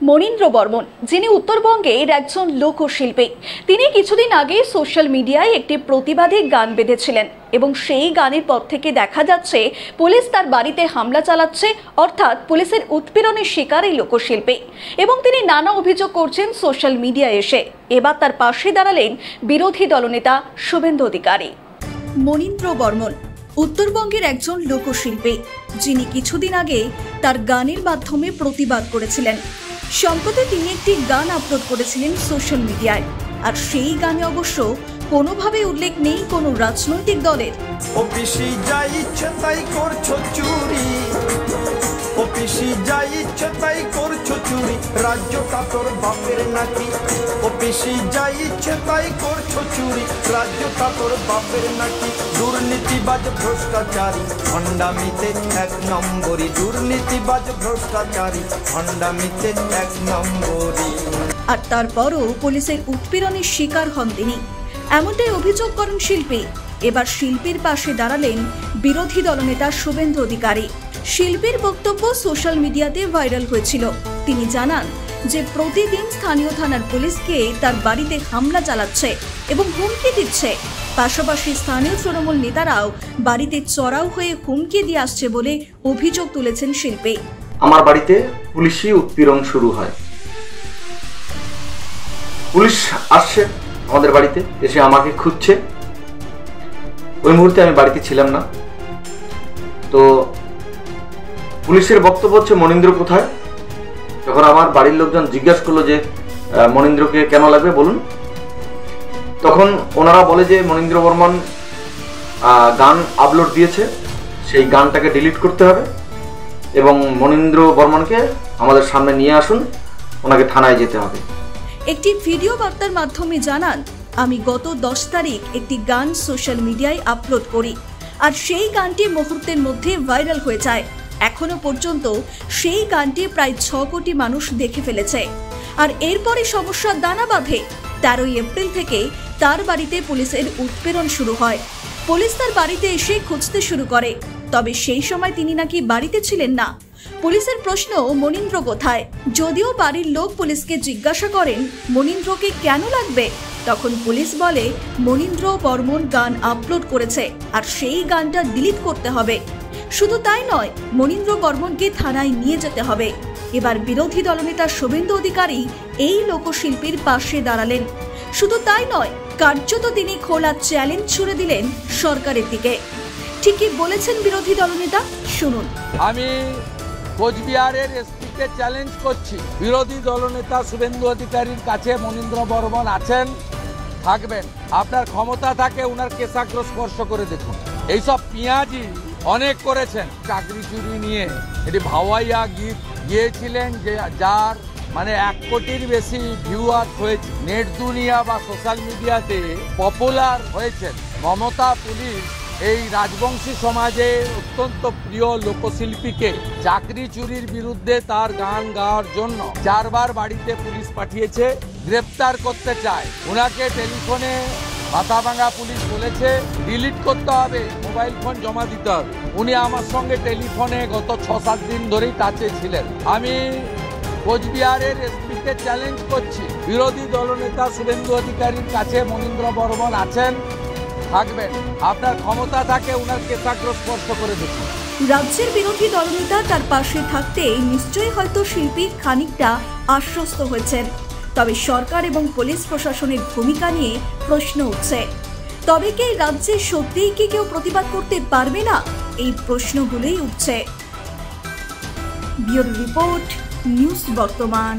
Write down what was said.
মনীন্দ্র বর্মন, যিনি উত্তরবঙ্গের একজন লোকশিল্পী। তিনি কিছুদিন আগে সোশ্যাল মিডিয়ায় একটি প্রতিবাদী গান বেঁধেছিলেন এবং সেই গানের পর থেকে দেখা যাচ্ছে পুলিশ তার বাড়িতে হামলা চালাচ্ছে, অর্থাৎ পুলিশের উৎপীড়নের শিকার এই লোকশিল্পী। এবং তিনি নানা অভিযোগ করছেন সোশ্যাল মিডিয়ায় এসে। এবার তার পাশে দাঁড়ালেন বিরোধী দলনেতা শুভেন্দু অধিকারী। মনীন্দ্র বর্মন উত্তরবঙ্গের একজন লোকশিল্পী, যিনি কিছুদিন আগে তার গানের মাধ্যমে প্রতিবাদ করেছিলেন। সম্প্রতি তিনি একটি গান আপলোড করেছিলেন সোশ্যাল মিডিয়ায়, আর সেই গানে অবশ্য কোনোভাবে উল্লেখ নেই কোনো রাজনৈতিক দলের। অফিসে যাই ইচ্ছে তাই করছো চুরি, অফিসে যাই ইচ্ছে তাই করছো চুরি, রাজ্যটা তোর বাপের নাকি? অফিসে যাই ইচ্ছে তাই করছো চুরি, রাজ্যটা তোর বাপের নাকি? দুর্নীতিবাজ ভ্রষ্টাচারী ভণ্ডামিতে এক নম্বরী, দুর্নীতিবাজ ভ্রষ্টাচারী ভণ্ডামিতে এক নম্বরী। আর তারপরও পুলিশের উৎপীড়নের শিকার হন তিনি, এমনটাই অভিযোগ করেন শিল্পী। এবার শিল্পীর পাশে দাঁড়ালেন বিরোধী দলনেতা শুভেন্দু অধিকারী। শিল্পীর বক্তব্য সোশ্যাল মিডিয়াতে ভাইরাল হয়েছিল। তিনি জানান যে প্রতিদিন স্থানীয় থানার পুলিশকে তার বাড়িতে হামলা চালাচ্ছে এবং হুমকি দিচ্ছে। পাশাপাশি স্থানীয় তৃণমূল নেতারাও বাড়িতে চড়াও হয়ে হুমকি দিয়ে আসছে বলে অভিযোগ তুলেছেন শিল্পী। আমার বাড়িতে পুলিশি উৎপীড়ন শুরু হয়। পুলিশ আসছে আমাদের বাড়িতে, এসে আমাকে খুঁজছে। ওই মুহূর্তে আমি বাড়িতে ছিলাম না। তো পুলিশের বক্তব্য হচ্ছে মনীন্দ্র কোথায়। যখন আমার বাড়ির লোকজন জিজ্ঞাসা করলো যে মনীন্দ্রকে কেন লাগবে বলুন, তখন ওনারা বলে যে মনীন্দ্র বর্মন গান আপলোড দিয়েছে, সেই গানটাকে ডিলিট করতে হবে এবং মনীন্দ্র বর্মনকে আমাদের সামনে নিয়ে আসুন, ওনাকে থানায় যেতে হবে। একটি ভিডিও বার্তার মাধ্যমে জানান, আমি গত 10 তারিখ একটি গান সোশ্যাল মিডিয়ায় আপলোড করি, আর সেই গানটি মুহূর্তের মধ্যে ভাইরাল হয়ে যায়। এখনো পর্যন্ত সেই গানটি প্রায় 6 কোটি মানুষ দেখে ফেলেছে। আর এরপরে সমস্যার দানা বাঁধে। 13 এপ্রিল থেকে তার বাড়িতে পুলিশের উৎপীড়ন শুরু হয়। পুলিশ তার বাড়িতে এসে খুঁজতে শুরু করে, তবে সেই সময় তিনি নাকি বাড়িতে ছিলেন না। পুলিশের প্রশ্ন, মনীন্দ্র কোথায়? যদিও বাড়ির লোক পুলিশকে জিজ্ঞাসা করেন মনীন্দ্রকে কেন লাগবে, তখন পুলিশ বলে মনীন্দ্র বর্মন গান আপলোড করেছে আর সেই গানটা ডিলিট করতে হবে। শুধু তাই নয়, মনীন্দ্র বর্মনকে থানায় নিয়ে যেতে হবে। এবার বিরোধী দলনেতা শুভেন্দু অধিকারী এই লোকশিল্পীর পাশে দাঁড়ালেন। শুধু তাই নয়, কার্যত তিনি খোলা চ্যালেঞ্জ ছুড়ে দিলেন সরকারের দিকে। ঠিকই বলেছেন বিরোধী দলনেতা, শুনুন। আমি কোচবিহারের এসপিকে চ্যালেঞ্জ করছি, বিরোধী দলনেতা শুভেন্দু অধিকারীর কাছে মনীন্দ্র বর্মন আছেন, থাকবেন। আপনার ক্ষমতা থাকে উনার কেশাগ্র স্পর্শ করে দেখুন। এইসব পিঁয়াজি অনেক করেছেন। চাকরি চুরি নিয়ে এটি ভাওয়াইয়া গীত গিয়েছিলেন, যে যার মানে 1 কোটির বেশি ভিউয়ার্স হয়েছে। নেট দুনিয়া বা সোশ্যাল মিডিয়াতে পপুলার হয়েছেন। মমতা পুলিশ এই রাজবংশী সমাজে অত্যন্ত প্রিয় লোকশিল্পীকে চাকরি চুরির বিরুদ্ধে তার গান গাওয়ার জন্য 4 বার বাড়িতে পুলিশ পাঠিয়েছে, গ্রেপ্তার করতে চায়। ওনাকে টেলিফোনে মাথাভাঙা পুলিশ বলেছে ডিলিট করতে হবে, মোবাইল ফোন জমা দিতে হবে। উনি আমার সঙ্গে টেলিফোনে গত 6-7 দিন ধরেই টাচে ছিলেন। আমি কোচবিহারের এসপিকে চ্যালেঞ্জ করছি, বিরোধী দলনেতা শুভেন্দু অধিকারীর কাছে মনীন্দ্র বর্মন আছেন, থাকবেন। আপনার ক্ষমতা থাকে উনার কেশাগ্র স্পর্শ করে দেখুন। রাজ্যের বিরোধী দলনেতা তার পাশে থাকতে নিশ্চয়ই হয়তো শিল্পী খানিকটা আশ্বস্ত হয়েছেন। তবে সরকার এবং পুলিশ প্রশাসনের ভূমিকা নিয়ে প্রশ্ন উঠছে। তবে কি রাজ্যে সত্যিই কি কেউ প্রতিবাদ করতে পারবে না? এই প্রশ্নগুলোই উঠছে। ব্যুরো রিপোর্ট, নিউজ বর্তমান।